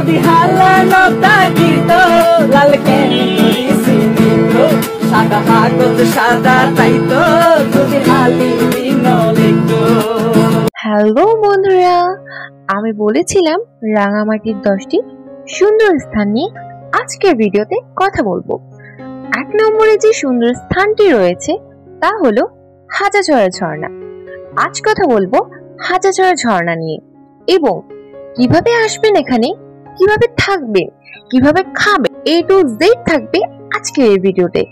যদি হালানতা গীত লালকে সাদা হাগত সাদা তাইতো যদি হালি দিন লিখতো। হ্যালো বন্ধুরা, আমি বলেছিলাম রাঙামাটির 10টি সুন্দর স্থান নিয়ে আজকের ভিডিওতে কথা বলবো। 1 নম্বরে যে সুন্দর স্থানটি রয়েছে তা হলো হাজাছড়া ঝর্ণা। আজ কথা বলবো হাজাছড়া ঝর্ণা নিয়ে এবং কিভাবে আসবেন এখানে, কিভাবে থাকবেন, কিভাবে খাবেন, A to Z থাকবে আজকের এই ভিডিওতে।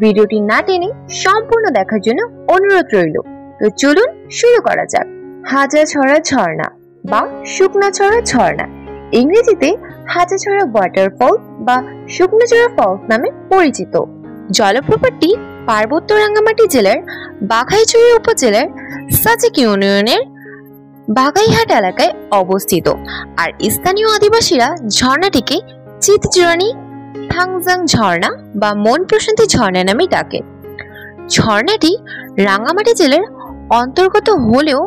ভিডিওটি না টেনে সম্পূর্ণ দেখার জন্য অনুরোধ রইল। তো চলুন শুরু করা যাক। হাজাছড়া ঝর্ণা বা শুকনাছড়া ঝর্ণা, ইংরেজিতে হাজাছড়া ওয়াটারফল বা শুকনাছড়া ফলস নামে পরিচিত। জলপ্রপাতটি পার্বত্য রাঙ্গামাটি জেলার বাঘাইছড়ি উপজেলার সাজেক ইউনিয়নের বাগাইহাট এলাকায় অবস্থিত। আর স্থানীয় আদিবাসীরা ঝর্ণাটিকে চিতজুরানি থাংজাং ঝর্ণা বা মন প্রশান্তি ঝর্ণা নামে ডাকে। ঝর্ণাটি রাঙ্গামাটি জেলার অন্তর্গত হলেও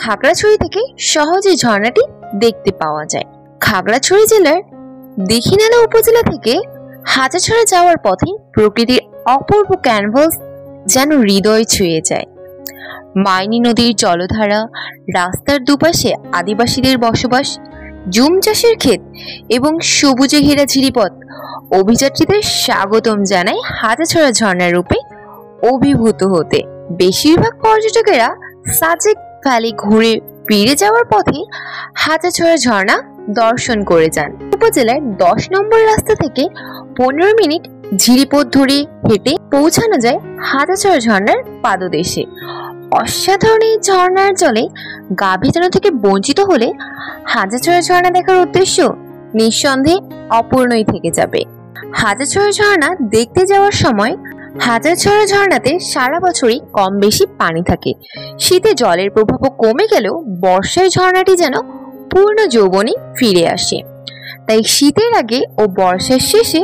খাগড়াছড়ি থেকে সহজে ঝর্ণাটি দেখতে পাওয়া যায়। খাগড়াছড়ি জেলার দীঘিনালা উপজেলা থেকে হাজাছড়া যাওয়ার পথে প্রকৃতির অপূর্ব ক্যানভাস যেন হৃদয় ছুঁয়ে যায়। মাইনী নদীর জলধারা, রাস্তার দুপাশে আদিবাসীদের বসবাস, জুম চাষের ক্ষেত এবং সবুজে ঘেরা ঝিরিপথ অভিযাত্রীদের স্বাগতম জানায় হাজাছড়া ঝর্ণার রূপে অভিভূত হতে। বেশিরভাগ পর্যটকেরা সাজেক ভ্যালি ঘুরে ফিরে যাওয়ার পথে হাজাছড়া ঝর্ণা দর্শন করে যান। উপজেলার 10 নম্বর রাস্তা থেকে 15 মিনিট ঝিরিপথ ধরে হেঁটে পৌঁছানো যায় হাজাছড়া ঝর্ণার পাদদেশে। অসাধারণ এই ঝর্ণার জলে গা ভেজানো থেকে বঞ্চিত হলে হাজাছড়া ঝর্ণা দেখার উদ্দেশ্য নিঃসন্দেহে অপূর্ণই থেকে যাবে। হাজাছড়া ঝর্ণা দেখতে যাওয়ার সময় হাজাছড়া ঝর্ণাতে সারা বছরই কম বেশি পানি থাকে। শীতে জলের প্রভাবও কমে গেলেও বর্ষায় ঝর্ণাটি যেন পূর্ণ যৌবনে ফিরে আসে। তাই শীতের আগে ও বর্ষার শেষে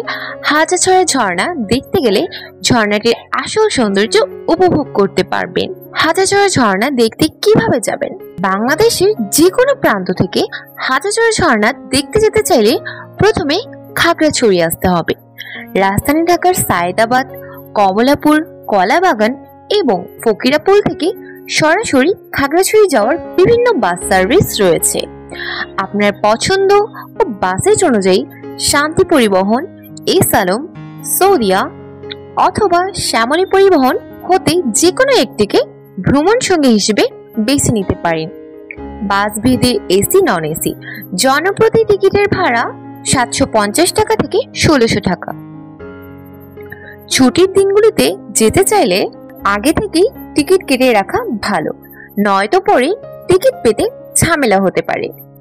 হাজাছড়া ঝর্ণা দেখতে গেলে ঝর্ণাটির আসল সৌন্দর্য উপভোগ করতে পারবেন। হাজাছড়া ঝর্ণা দেখতে কিভাবে যাবেন? বাংলাদেশের যে কোনো প্রান্ত থেকে হাজাছড়া ঝর্ণা দেখতে যেতে চাইলে প্রথমে খাগড়াছড়ি আসতে হবে। রাজধানী ঢাকার সায়েদাবাদ, কমলাপুর, কলাবাগান এবং ফকিরাপুল থেকে সরাসরি খাগড়াছড়ি যাওয়ার বিভিন্ন বাস সার্ভিস রয়েছে। আপনার পছন্দ ও বাসের অনুযায়ী শান্তি পরিবহন, এস আলম, সৌদিয়া অথবা শ্যামলী পরিবহন হতে যে কোনো একটিকে ভ্রমণ সঙ্গী হিসেবে বেছে নিতে পারেন। বাস ভেদে এসি, নন এসি জনপ্রতি টিকিটের ভাড়া 750 টাকা থেকে 1600 টাকা। ছুটির দিনগুলিতে যেতে চাইলে আগে থেকেই টিকিট কেটে রাখা ভালো, নয়তো পরে টিকিট পেতে ঝামেলা হতে পারে।